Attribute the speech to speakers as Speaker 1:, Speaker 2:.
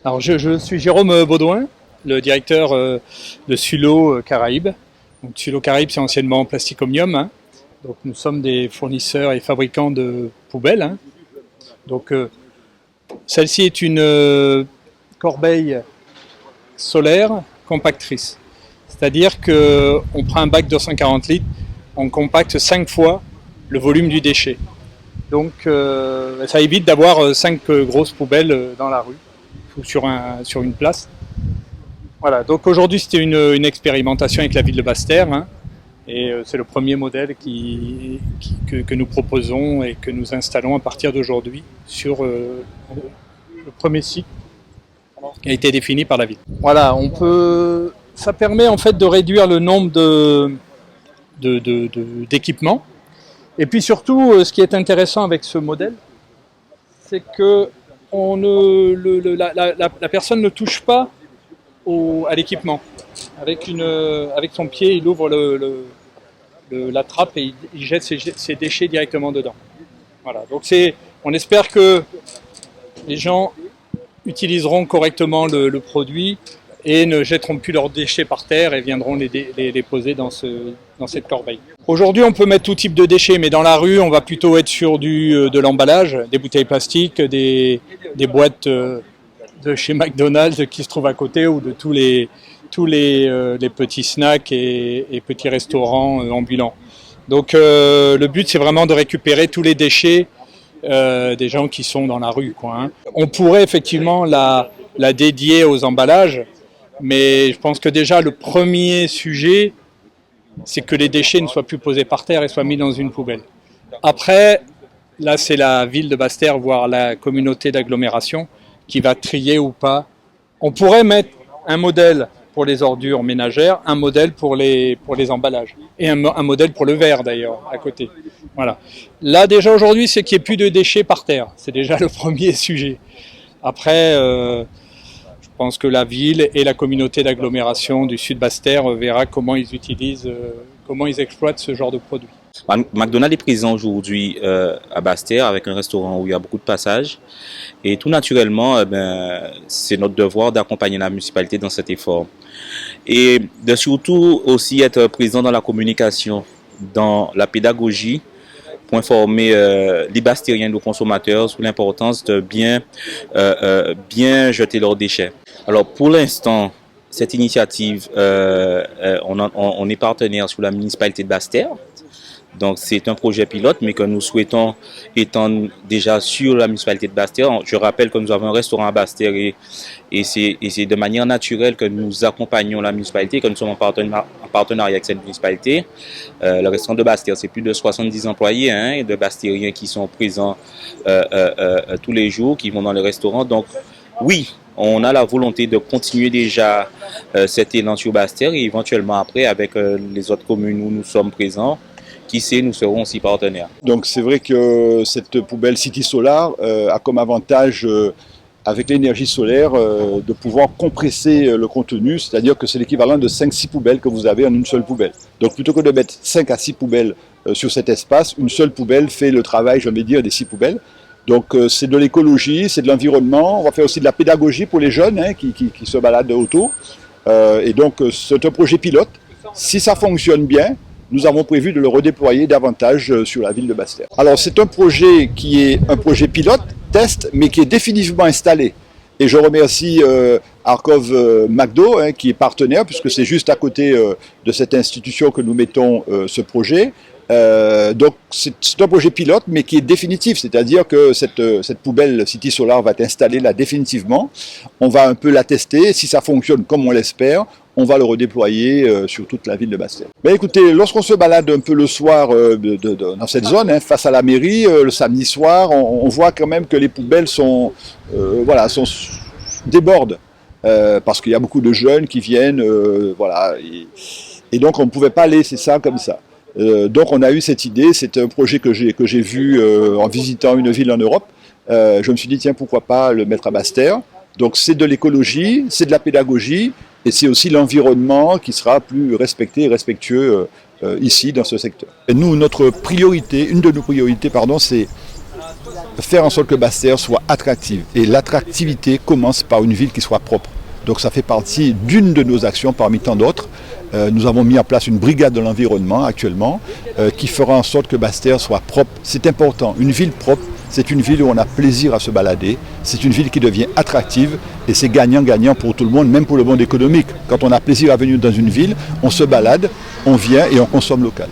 Speaker 1: Alors je suis Jérôme Baudouin, le directeur de Sulo Caraïbes. Donc Sulo Caraïbes, c'est anciennement Plasticomium, hein. Donc nous sommes des fournisseurs et fabricants de poubelles, hein. Donc celle-ci est une corbeille solaire compactrice. C'est-à-dire qu'on prend un bac de 240 litres, on compacte 5 fois le volume du déchet. Donc ça évite d'avoir 5 grosses poubelles dans la rue ou sur une place. Voilà, donc aujourd'hui c'était une expérimentation avec la ville de Basse-Terre, hein, et c'est le premier modèle que nous proposons et que nous installons à partir d'aujourd'hui sur le premier site qui a été défini par la ville. Voilà, ça permet en fait de réduire le nombre d'équipements. Et puis surtout, ce qui est intéressant avec ce modèle, c'est que la personne ne touche pas à l'équipement. Avec son pied, il ouvre la trappe et il jette ses déchets directement dedans. Voilà. Donc on espère que les gens utiliseront correctement le produit et ne jetteront plus leurs déchets par terre et viendront les poser dans cette corbeille. Aujourd'hui, on peut mettre tout type de déchets, mais dans la rue, on va plutôt être sur de l'emballage, des bouteilles plastiques, des boîtes de chez McDonald's qui se trouvent à côté, ou de tous les petits snacks et petits restaurants ambulants. Donc le but, c'est vraiment de récupérer tous les déchets des gens qui sont dans la rue, quoi, hein. On pourrait effectivement la dédier aux emballages, mais je pense que déjà le premier sujet, c'est que les déchets ne soient plus posés par terre et soient mis dans une poubelle. Après, là c'est la ville de Basse-Terre, voire la communauté d'agglomération, qui va trier ou pas. On pourrait mettre un modèle pour les ordures ménagères, un modèle pour les emballages, et un modèle pour le verre d'ailleurs, à côté. Voilà. Là déjà aujourd'hui, c'est qu'il n'y ait plus de déchets par terre. C'est déjà le premier sujet. Après, je pense que la ville et la communauté d'agglomération du Sud Basse-Terre verra comment ils exploitent ce genre de produit.
Speaker 2: McDonald's est présent aujourd'hui à Basse-Terre avec un restaurant où il y a beaucoup de passages. Et tout naturellement, c'est notre devoir d'accompagner la municipalité dans cet effort. Et de surtout aussi être présent dans la communication, dans la pédagogie, pour informer les Bastériens, nos consommateurs, sur l'importance de bien jeter leurs déchets. Alors pour l'instant, cette initiative, on est partenaire sous la municipalité de Basse-Terre. Donc c'est un projet pilote, mais que nous souhaitons étendre déjà sur la municipalité de Basse-Terre. Je rappelle que nous avons un restaurant à Basse-Terre et c'est de manière naturelle que nous accompagnons la municipalité, que nous sommes en partenariat avec cette municipalité. Le restaurant de Basse-Terre, c'est plus de 70 employés, hein, et de Bastériens qui sont présents tous les jours, qui vont dans le restaurant. Donc oui, on a la volonté de continuer déjà cet élan sur Basse-Terre et éventuellement après avec les autres communes où nous sommes présents. Qui sait, nous serons aussi partenaires.
Speaker 3: Donc c'est vrai que cette poubelle City Solar a comme avantage, avec l'énergie solaire, de pouvoir compresser le contenu, c'est-à-dire que c'est l'équivalent de 5-6 poubelles que vous avez en une seule poubelle. Donc plutôt que de mettre 5 à 6 poubelles sur cet espace, une seule poubelle fait le travail, je vais dire, des 6 poubelles. Donc c'est de l'écologie, c'est de l'environnement, on va faire aussi de la pédagogie pour les jeunes, hein, qui se baladent autour. Et donc c'est un projet pilote. Si ça fonctionne bien, nous avons prévu de le redéployer davantage sur la ville de Basse-Terre. Alors c'est un projet qui est un projet pilote, test, mais qui est définitivement installé. Et je remercie Arcov McDo, hein, qui est partenaire, puisque c'est juste à côté de cette institution que nous mettons ce projet. Donc c'est un projet pilote, mais qui est définitif, c'est-à-dire que cette poubelle City Solar va être installée là définitivement. On va un peu la tester, si ça fonctionne comme on l'espère, on va le redéployer sur toute la ville de Basse-Terre. Ben écoutez, lorsqu'on se balade un peu le soir dans cette zone, hein, face à la mairie, le samedi soir, on voit quand même que les poubelles débordent, parce qu'il y a beaucoup de jeunes qui viennent, et donc on ne pouvait pas laisser ça comme ça. Donc on a eu cette idée, c'est un projet que j'ai vu en visitant une ville en Europe. Je me suis dit, tiens, pourquoi pas le mettre à Basse-Terre. Donc c'est de l'écologie, c'est de la pédagogie, et c'est aussi l'environnement qui sera plus respecté et respectueux ici, dans ce secteur. Et nous, une de nos priorités, c'est faire en sorte que Basse-Terre soit attractive. Et l'attractivité commence par une ville qui soit propre. Donc ça fait partie d'une de nos actions parmi tant d'autres. Nous avons mis en place une brigade de l'environnement actuellement qui fera en sorte que Basse-Terre soit propre. C'est important. Une ville propre, c'est une ville où on a plaisir à se balader. C'est une ville qui devient attractive et c'est gagnant-gagnant pour tout le monde, même pour le monde économique. Quand on a plaisir à venir dans une ville, on se balade, on vient et on consomme local.